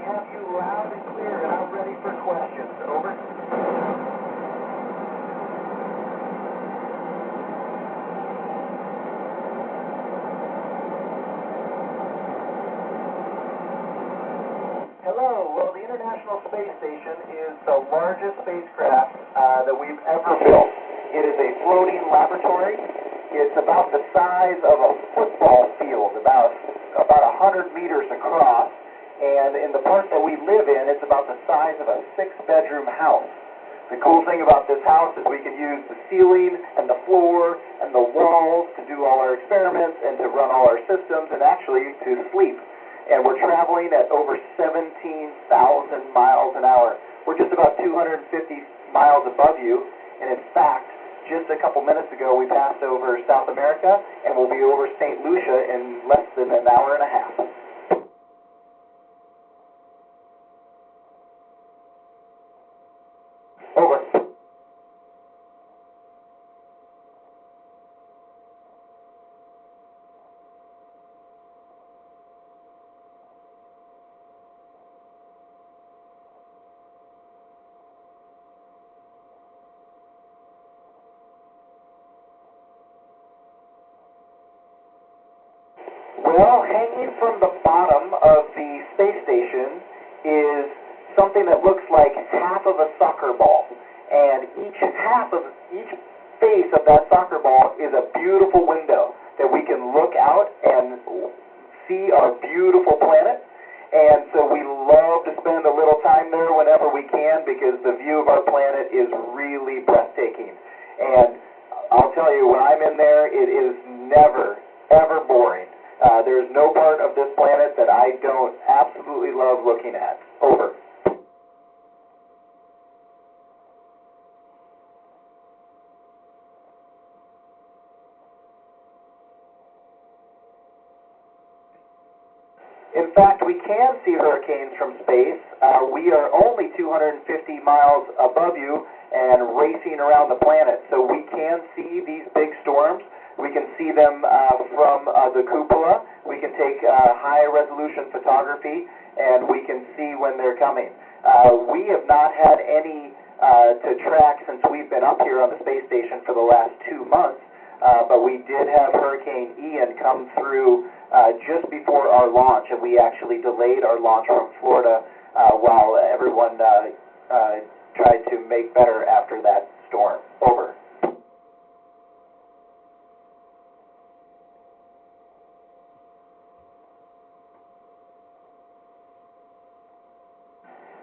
have you loud and clear, and I'm ready for questions. Over. Hello. Well, the International Space Station is the largest spacecraft that we've ever built. It is a floating laboratory. It's about the size of a football field, about 100 meters across. And in the part that we live in, it's about the size of a 6-bedroom house. The cool thing about this house is we can use the ceiling and the floor and the walls to do all our experiments and to run all our systems and actually to sleep. And we're traveling at over 17,000 miles an hour. We're just about 250 miles above you. And in fact, just a couple minutes ago, we passed over South America, and we'll be over St. Lucia in less than an hour and a half. Over. Well, hanging from the bottom of the space station is something that looks like half of a soccer ball. And each face of that soccer ball is a beautiful window that we can look out and see our beautiful planet. And so we love to spend a little time there whenever we can because the view of our planet is really breathtaking. And I'll tell you, when I'm in there, it is never, ever boring. There's no part of this planet that I don't absolutely love looking at. Over. In fact, we can see hurricanes from space. We are only 250 miles above you and racing around the planet, so we can see these big storms. We can see them from the cupola. We can take high-resolution photography, and we can see when they're coming. We have not had any to track since we've been up here on the space station for the last 2 months, but we did have Hurricane Ian come through just before our launch, and we actually delayed our launch from Florida while everyone tried to make better after that storm. Over.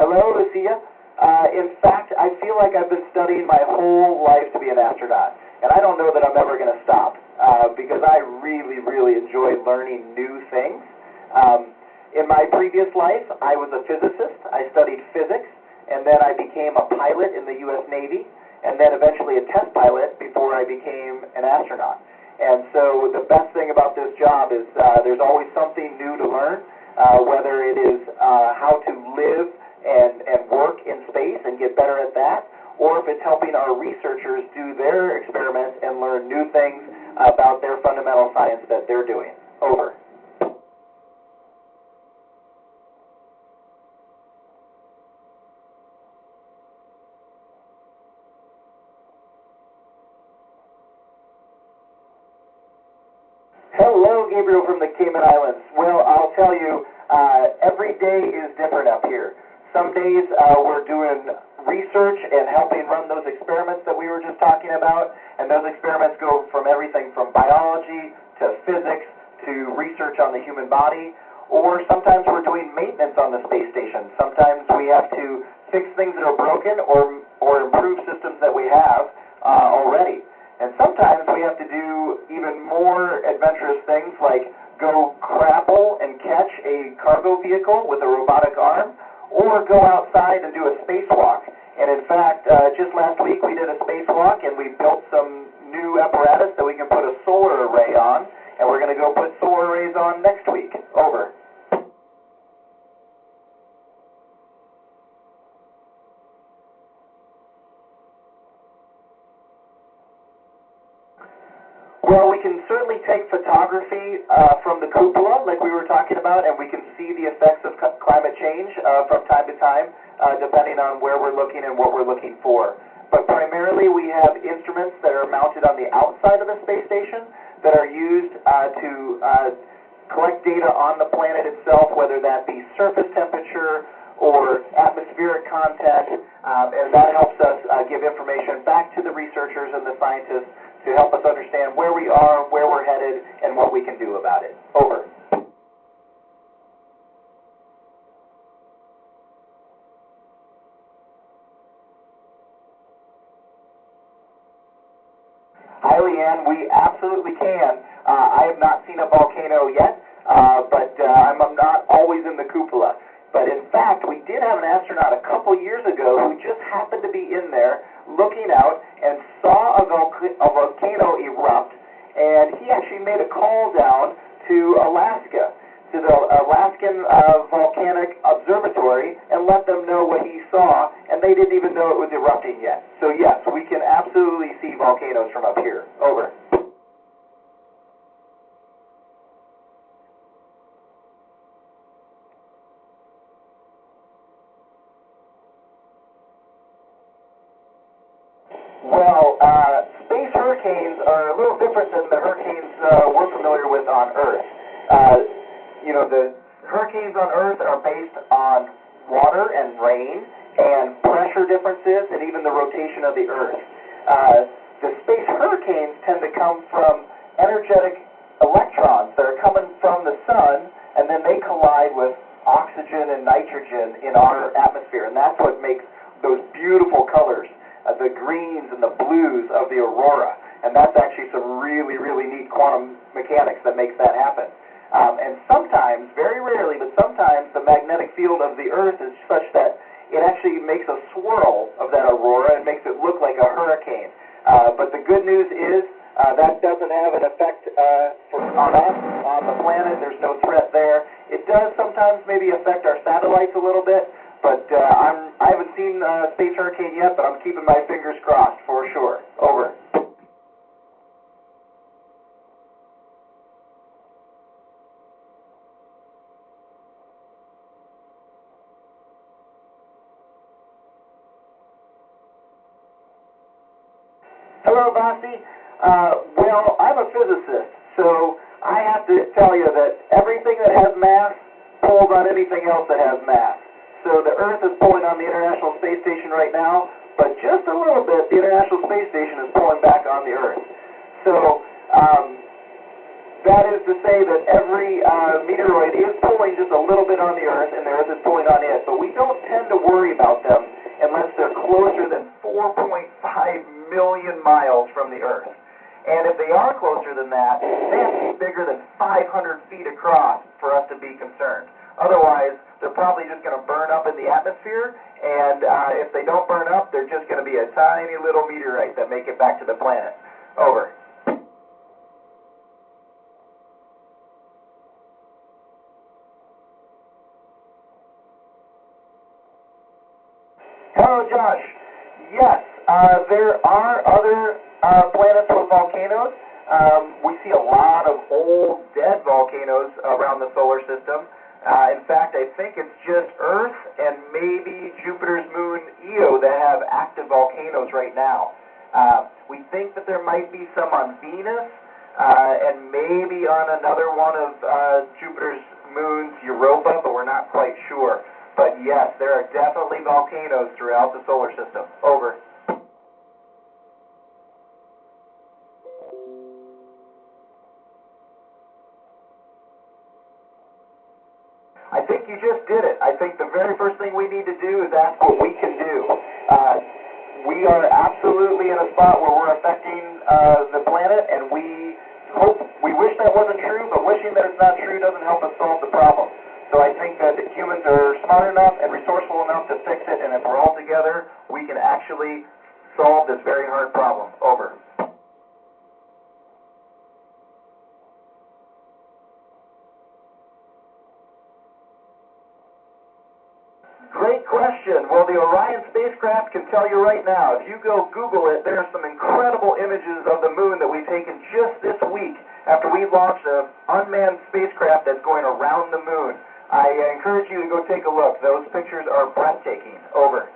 Hello, Lucia. In fact, I feel like I've been studying my whole life to be an astronaut, and I don't know that I'm ever going to stop because I really, really enjoy learning new things. In my previous life, I was a physicist. I studied physics, and then I became a pilot in the U.S. Navy, and then eventually a test pilot before I became an astronaut. And so the best thing about this job is there's always something new to learn, whether it is how to live and work in space and get better at that, or if it's helping our researchers do their experiments and learn new things about their fundamental science that they're doing. Over. Hello, Gabriel from the Cayman Islands. Well, I'll tell you, every day is different up here. Some days we're doing research and helping run those experiments that we were just talking about, and those experiments go from everything from biology to physics to research on the human body, or sometimes we're doing maintenance on the space station. Sometimes we have to fix things that are broken or improve systems that we have already. And sometimes we have to do even more adventurous things like go grapple and catch a cargo vehicle with a robotic arm, or go outside and do a spacewalk. And in fact, just last week we did a spacewalk and we built some new apparatus that we can put a solar array on, and we're going to go put solar arrays on next week. Over. Well, we can certainly take photography from the cupola, like we were talking about, and we can see the effects of climate change from time to time, depending on where we're looking and what we're looking for. But primarily, we have instruments that are mounted on the outside of the space station that are used to collect data on the planet itself, whether that be surface temperature or atmospheric content, and that helps us give information back to the researchers and the scientists to help us understand where we are, where we're headed, and what we can do about it. Over. Hi, Leanne. We absolutely can. I have not seen a volcano yet, but I'm not always in the cupola. But in fact, we did have an astronaut a couple years ago who just happened to be in there looking out and saw a volcano erupt, and he actually made a call down to Alaska, to the Alaskan Volcanic Observatory, and let them know what he saw, and they didn't even know it was erupting yet. So yes, we can absolutely see volcanoes from up here. Over. Well, space hurricanes are a little different than the hurricanes we're familiar with on Earth. The hurricanes on Earth are based on water and rain and pressure differences and even the rotation of the Earth. The space hurricanes tend to come from energetic electrons that are coming from the sun, and then they collide with oxygen and nitrogen in our atmosphere, and that's what makes those beautiful colors, the greens and the blues of the aurora. And that's actually some really, really neat quantum mechanics that makes that happen. And sometimes, very rarely, but sometimes the magnetic field of the Earth is such that it actually makes a swirl of that aurora and makes it look like a hurricane. But the good news is that doesn't have an effect on us, on the planet. There's no threat there. It does sometimes maybe affect our satellites a little bit, but I haven't seen a space hurricane yet, but I'm keeping my fingers crossed for sure. Over. Hello, Vasi. Well, I'm a physicist, so I have to tell you that everything that has mass pulls on anything else that has mass. So the Earth is pulling on the International Space Station right now, but just a little bit, the International Space Station is pulling back on the Earth. So that is to say that every meteoroid is pulling just a little bit on the Earth, and the Earth is pulling on it. But we don't tend to worry about them unless they're closer than 4.5 million miles from the Earth. And if they are closer than that, they have to be bigger than 500 feet across for us to be concerned. Otherwise, they're probably just going to burn up in the atmosphere, and if they don't burn up, they're just going to be a tiny little meteorite that make it back to the planet. Over. Hello, Josh. Yes, there are other planets with volcanoes. We see a lot of old, dead volcanoes around the solar system. In fact, I think it's just Earth and maybe Jupiter's moon Io that have active volcanoes right now. We think that there might be some on Venus and maybe on another one of Jupiter's moons, Europa, but we're not quite sure. But yes, there are definitely volcanoes throughout the solar system. Over. I think you just did it. I think the very first thing we need to do is ask what we can do. We are absolutely in a spot where we're affecting the planet, and we wish that wasn't true, but wishing that it's not true doesn't help us solve the problem. So I think that humans are smart enough and resourceful enough to fix it, and if we're all together, we can actually solve this very hard problem. Over. Great question. Well, the Orion spacecraft can tell you right now, if you go Google it, there are some incredible images of the moon that we've taken just this week after we launched an unmanned spacecraft that's going around the moon. I encourage you to go take a look. Those pictures are breathtaking. Over.